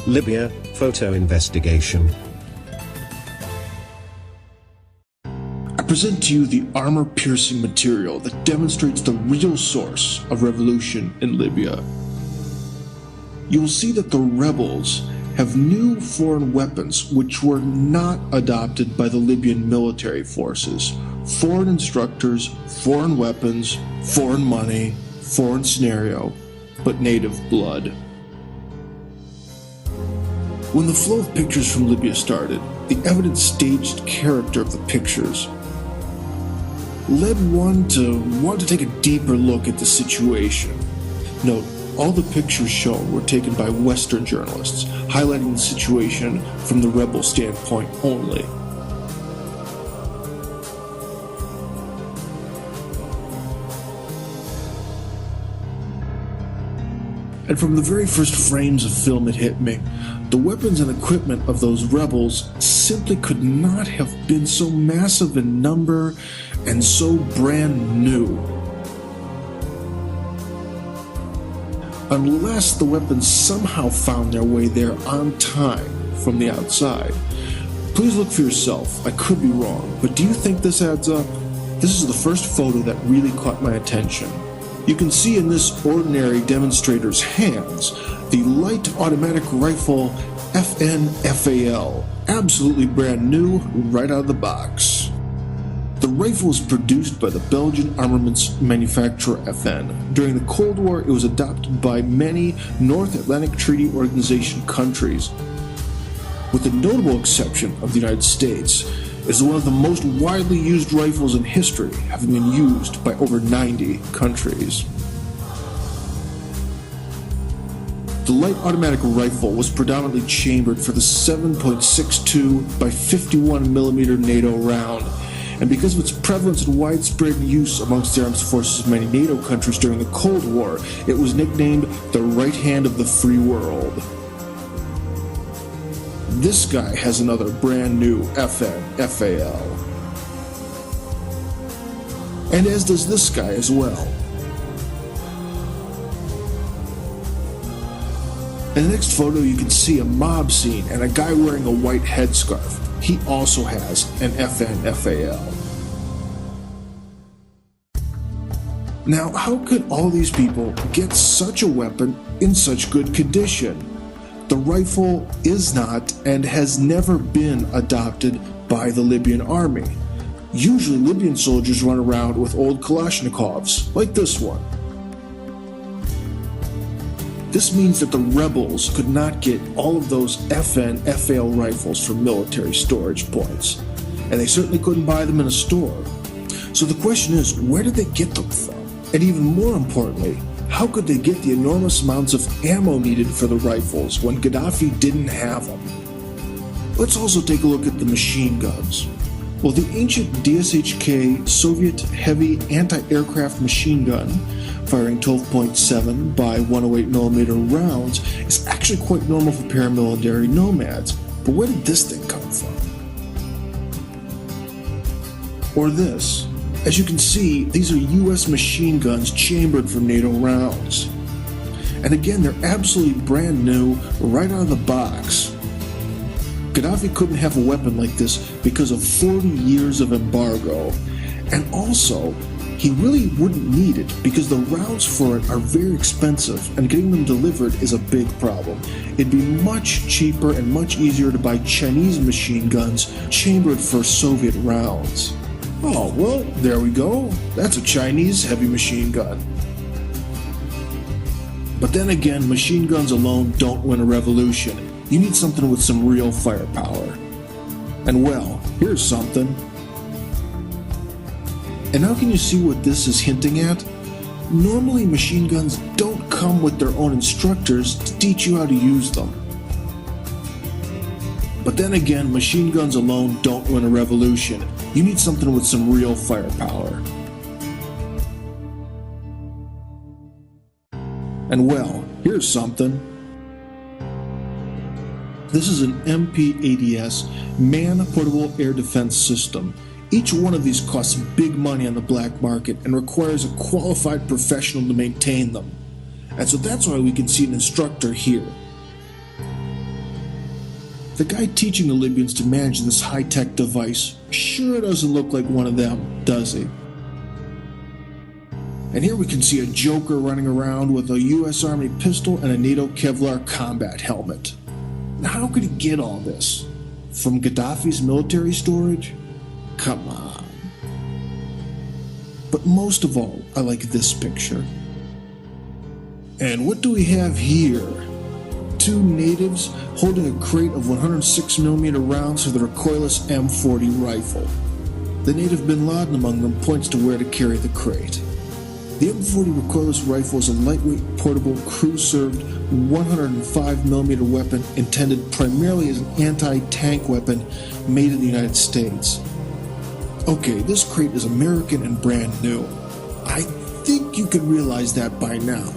Libya, photo investigation. I present to you the armor-piercing material that demonstrates the real source of revolution in Libya. You will see that the rebels have new foreign weapons which were not adopted by the Libyan Military Forces. Foreign instructors, foreign weapons, foreign money, foreign scenario, but native blood. When the flow of pictures from Libya started, the evident staged character of the pictures led one to want to take a deeper look at the situation. Note, all the pictures shown were taken by Western journalists, highlighting the situation from the rebel standpoint only. And from the very first frames of film it hit me, the weapons and equipment of those rebels simply could not have been so massive in number and so brand new. Unless the weapons somehow found their way there on time from the outside. Please look for yourself, I could be wrong, but do you think this adds up? This is the first photo that really caught my attention. You can see in this ordinary demonstrator's hands the light automatic rifle FN-FAL, absolutely brand new, right out of the box. The rifle was produced by the Belgian armaments manufacturer FN. During the Cold War, it was adopted by many North Atlantic Treaty Organization countries, with the notable exception of the United States. It is one of the most widely used rifles in history, having been used by over 90 countries. The light automatic rifle was predominantly chambered for the 7.62 by 51mm NATO round, and because of its prevalence and widespread use amongst the armed forces of many NATO countries during the Cold War, it was nicknamed the right hand of the free world. This guy has another brand new FN-FAL. And as does this guy as well. In the next photo you can see a mob scene and a guy wearing a white headscarf. He also has an FN-FAL. Now, how could all these people get such a weapon in such good condition? The rifle is not and has never been adopted by the Libyan army. Usually Libyan soldiers run around with old Kalashnikovs, like this one. This means that the rebels could not get all of those FN-FAL rifles from military storage points, and they certainly couldn't buy them in a store. So the question is, where did they get them from? And even more importantly, how could they get the enormous amounts of ammo needed for the rifles when Gaddafi didn't have them? Let's also take a look at the machine guns. Well, the ancient DSHK Soviet heavy anti-aircraft machine gun, firing 12.7 by 108mm rounds, is actually quite normal for paramilitary nomads. But where did this thing come from? Or this. As you can see, these are US machine guns chambered from NATO rounds. And again, they're absolutely brand new, right out of the box. Gaddafi couldn't have a weapon like this because of 40 years of embargo. And also, he really wouldn't need it because the rounds for it are very expensive and getting them delivered is a big problem. It'd be much cheaper and much easier to buy Chinese machine guns chambered for Soviet rounds. Oh, well, there we go. That's a Chinese heavy machine gun. But then again, machine guns alone don't win a revolution. You need something with some real firepower. And well, here's something. And now can you see what this is hinting at? Normally machine guns don't come with their own instructors to teach you how to use them. But then again, machine guns alone don't win a revolution. You need something with some real firepower. And well, here's something. This is an MP-ADS man-portable air defense system. Each one of these costs big money on the black market and requires a qualified professional to maintain them. And so that's why we can see an instructor here. The guy teaching the Libyans to manage this high-tech device sure doesn't look like one of them, does he? And here we can see a Joker running around with a US Army pistol and a NATO Kevlar combat helmet. Now, how could he get all this? From Gaddafi's military storage? Come on. But most of all, I like this picture. And what do we have here? Two natives holding a crate of 106mm rounds for the recoilless M40 rifle. The native bin Laden among them points to where to carry the crate. The M40 recoilless rifle is a lightweight, portable, crew-served 105mm weapon intended primarily as an anti-tank weapon made in the United States. Okay, this crate is American and brand new. I think you can realize that by now.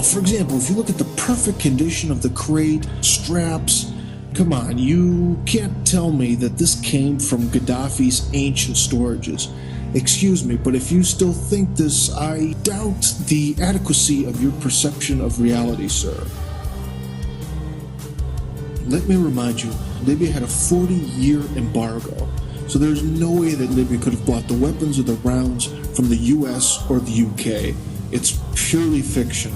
For example, if you look at the perfect condition of the crate, straps, come on, you can't tell me that this came from Gaddafi's ancient storages. Excuse me, but if you still think this, I doubt the adequacy of your perception of reality, sir. Let me remind you, Libya had a 40-year embargo, so there's no way that Libya could have bought the weapons or the rounds from the US or the UK. It's purely fiction.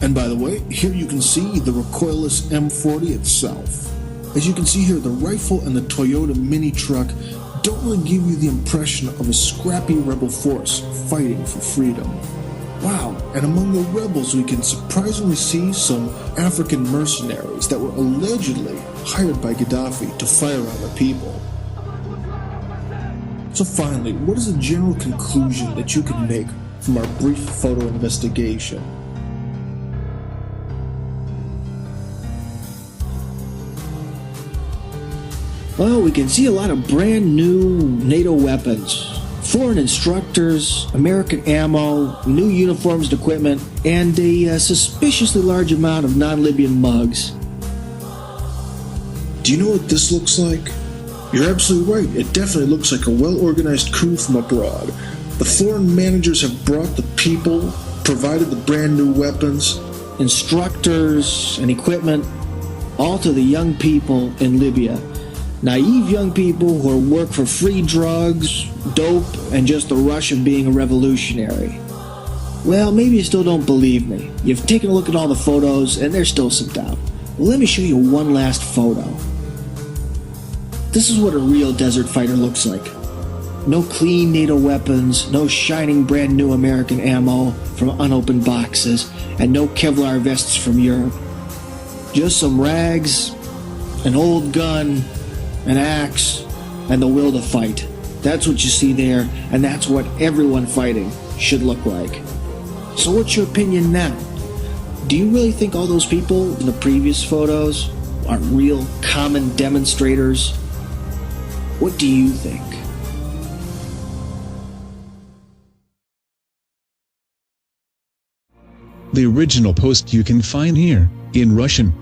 And by the way, here you can see the recoilless M40 itself. As you can see here, the rifle and the Toyota mini truck don't really give you the impression of a scrappy rebel force fighting for freedom. Wow, and among the rebels we can surprisingly see some African mercenaries that were allegedly hired by Gaddafi to fire on the people. So finally, what is a general conclusion that you can make from our brief photo investigation? Well, we can see a lot of brand new NATO weapons, foreign instructors, American ammo, new uniforms and equipment, and a suspiciously large amount of non-Libyan mugs. Do you know what this looks like? You're absolutely right. It definitely looks like a well-organized coup from abroad. The foreign managers have brought the people, provided the brand new weapons, instructors, and equipment, all to the young people in Libya. Naive young people who work for free drugs, dope, and just the rush of being a revolutionary. Well, maybe you still don't believe me. You've taken a look at all the photos, and there's still some doubt. Well, let me show you one last photo. This is what a real desert fighter looks like. No clean NATO weapons, no shining brand new American ammo from unopened boxes, and no Kevlar vests from Europe. Just some rags, an old gun, an axe, and the will to fight. That's what you see there, and that's what everyone fighting should look like. So what's your opinion now? Do you really think all those people in the previous photos are real common demonstrators? What do you think? The original post you can find here, in Russian.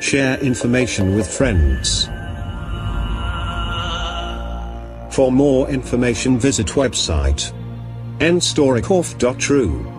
Share information with friends. For more information visit website nstorykov.ru.